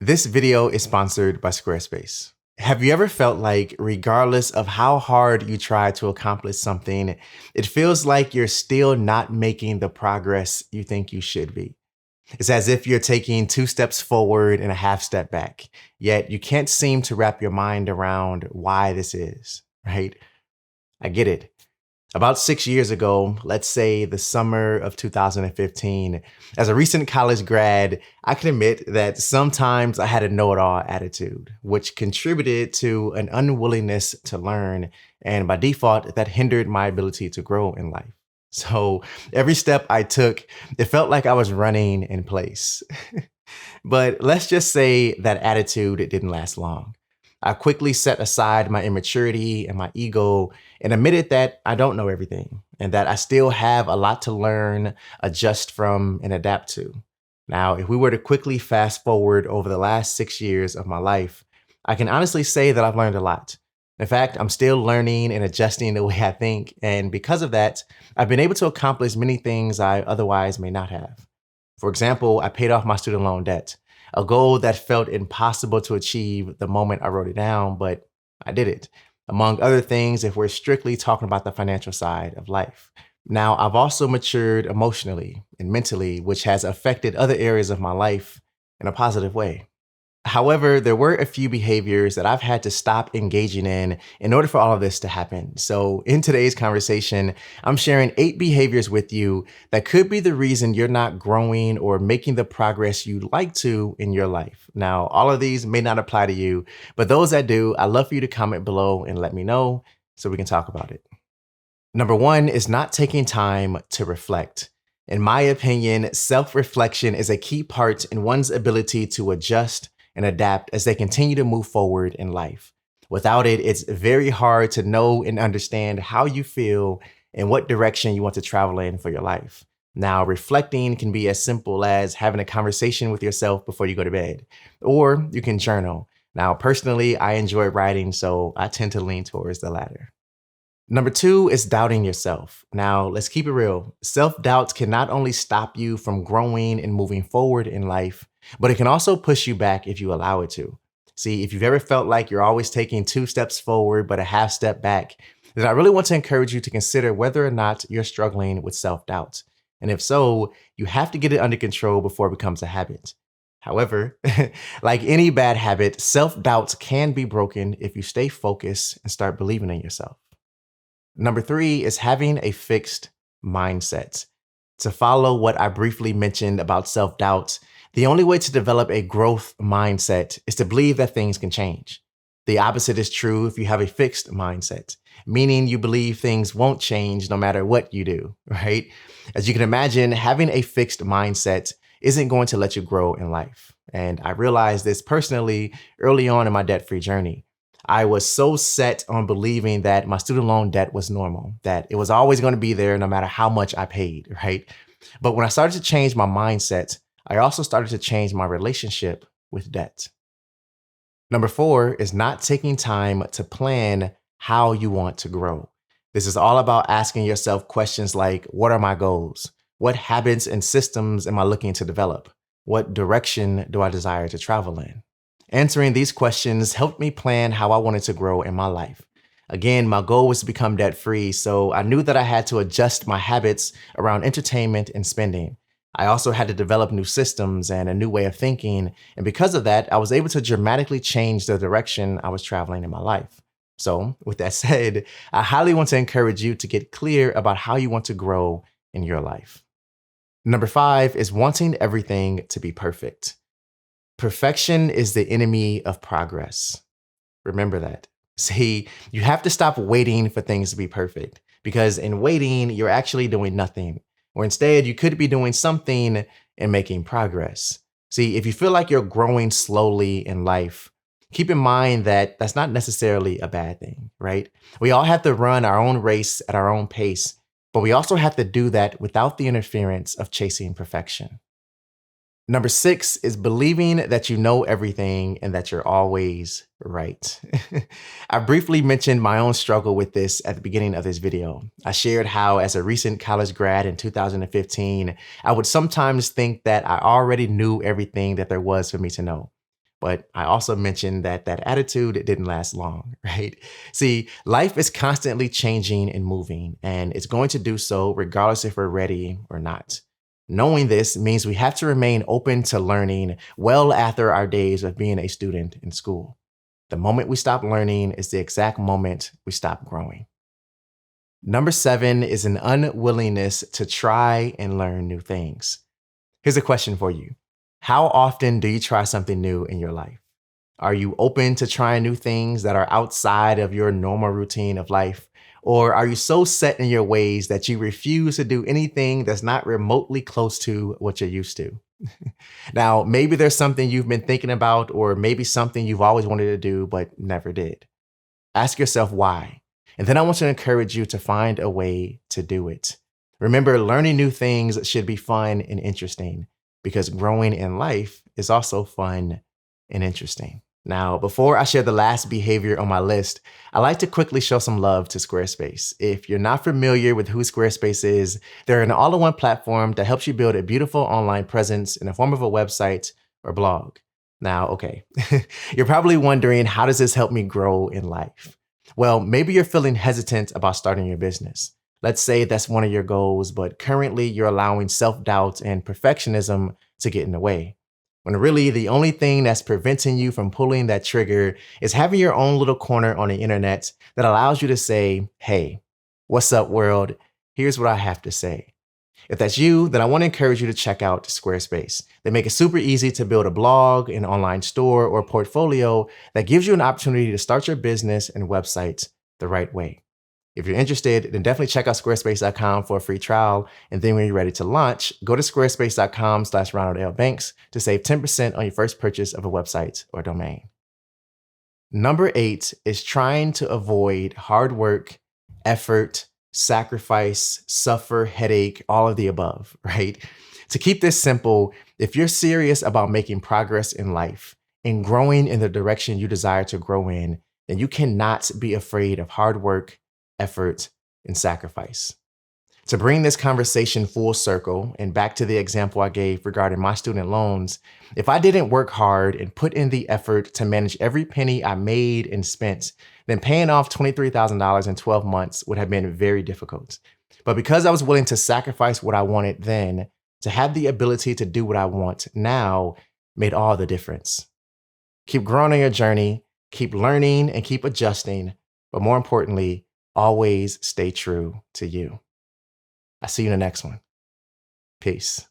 This video is sponsored by Squarespace. Have you ever felt like, regardless of how hard you try to accomplish something, it feels like you're still not making the progress you think you should be? It's as if you're taking two steps forward and a half step back, yet you can't seem to wrap your mind around why this is, right? I get it. About 6 years ago, let's say the summer of 2015, as a recent college grad, I can admit that sometimes I had a know it all attitude, which contributed to an unwillingness to learn. And by default, that hindered my ability to grow in life. So every step I took, it felt like I was running in place. But let's just say that attitude didn't last long. I quickly set aside my immaturity and my ego and admitted that I don't know everything and that I still have a lot to learn, adjust from, and adapt to. Now, if we were to quickly fast forward over the last 6 years of my life, I can honestly say that I've learned a lot. In fact, I'm still learning and adjusting the way I think. And because of that, I've been able to accomplish many things I otherwise may not have. For example, I paid off my student loan debt, a goal that felt impossible to achieve the moment I wrote it down, but I did it. Among other things, if we're strictly talking about the financial side of life. Now, I've also matured emotionally and mentally, which has affected other areas of my life in a positive way. However, there were a few behaviors that I've had to stop engaging in order for all of this to happen. So, in today's conversation, I'm sharing 8 behaviors with you that could be the reason you're not growing or making the progress you'd like to in your life. Now, all of these may not apply to you, but those that do, I'd love for you to comment below and let me know so we can talk about it. Number one is not taking time to reflect. In my opinion, self reflection is a key part in one's ability to adjust and adapt as they continue to move forward in life. Without it, it's very hard to know and understand how you feel and what direction you want to travel in for your life. Now, reflecting can be as simple as having a conversation with yourself before you go to bed, or you can journal. Now, personally, I enjoy writing, so I tend to lean towards the latter. Number two is doubting yourself. Now, let's keep it real. Self-doubt can not only stop you from growing and moving forward in life, but it can also push you back if you allow it to. See, if you've ever felt like you're always taking two steps forward, but a half step back, then I really want to encourage you to consider whether or not you're struggling with self-doubt. And if so, you have to get it under control before it becomes a habit. However, like any bad habit, self-doubt can be broken if you stay focused and start believing in yourself. Number three is having a fixed mindset. To follow what I briefly mentioned about self doubt, the only way to develop a growth mindset is to believe that things can change. The opposite is true if you have a fixed mindset, meaning you believe things won't change no matter what you do, right? As you can imagine, having a fixed mindset isn't going to let you grow in life. And I realized this personally early on in my debt free journey. I was so set on believing that my student loan debt was normal, that it was always going to be there no matter how much I paid, right? But when I started to change my mindset, I also started to change my relationship with debt. Number four is not taking time to plan how you want to grow. This is all about asking yourself questions like, what are my goals? What habits and systems am I looking to develop? What direction do I desire to travel in? Answering these questions helped me plan how I wanted to grow in my life. Again, my goal was to become debt free, so I knew that I had to adjust my habits around entertainment and spending. I also had to develop new systems and a new way of thinking, and because of that, I was able to dramatically change the direction I was traveling in my life. So, with that said, I highly want to encourage you to get clear about how you want to grow in your life. Number five is wanting everything to be perfect. Perfection is the enemy of progress. Remember that. See, you have to stop waiting for things to be perfect because in waiting, you're actually doing nothing. Or instead, you could be doing something and making progress. See, if you feel like you're growing slowly in life, keep in mind that that's not necessarily a bad thing, right? We all have to run our own race at our own pace, but we also have to do that without the interference of chasing perfection. Number six is believing that you know everything and that you're always right. I briefly mentioned my own struggle with this at the beginning of this video. I shared how, as a recent college grad in 2015, I would sometimes think that I already knew everything that there was for me to know. But I also mentioned that that attitude it didn't last long, right? See, life is constantly changing and moving, and it's going to do so regardless if we're ready or not. Knowing this means we have to remain open to learning well after our days of being a student in school. The moment we stop learning is the exact moment we stop growing. Number seven is an unwillingness to try and learn new things. Here's a question for you. How often do you try something new in your life? Are you open to trying new things that are outside of your normal routine of life? Or are you so set in your ways that you refuse to do anything that's not remotely close to what you're used to? Now, maybe there's something you've been thinking about, or maybe something you've always wanted to do but never did. Ask yourself why. And then I want to encourage you to find a way to do it. Remember, learning new things should be fun and interesting because growing in life is also fun and interesting. Now, before I share the last behavior on my list, I like to quickly show some love to Squarespace. If you're not familiar with who Squarespace is, they're an all-in-one platform that helps you build a beautiful online presence in the form of a website or blog. Now, okay, you're probably wondering, how does this help me grow in life? Well, maybe you're feeling hesitant about starting your business. Let's say that's one of your goals, but currently you're allowing self-doubt and perfectionism to get in the way. When really the only thing that's preventing you from pulling that trigger is having your own little corner on the internet that allows you to say, hey, what's up, world? Here's what I have to say. If that's you, then I want to encourage you to check out Squarespace. They make it super easy to build a blog, an online store, or a portfolio that gives you an opportunity to start your business and website the right way. If you're interested, then definitely check out squarespace.com for a free trial. And then when you're ready to launch, go to squarespace.com/RonaldLBanks to save 10% on your first purchase of a website or domain. Number 8 is trying to avoid hard work, effort, sacrifice, suffer, headache, all of the above, right? To keep this simple, if you're serious about making progress in life and growing in the direction you desire to grow in, then you cannot be afraid of hard work, effort, and sacrifice. To bring this conversation full circle and back to the example I gave regarding my student loans, if I didn't work hard and put in the effort to manage every penny I made and spent, then paying off $23,000 in 12 months would have been very difficult. But because I was willing to sacrifice what I wanted then, to have the ability to do what I want now made all the difference. Keep growing on your journey, keep learning and keep adjusting, but more importantly, always stay true to you. I'll see you in the next one. Peace.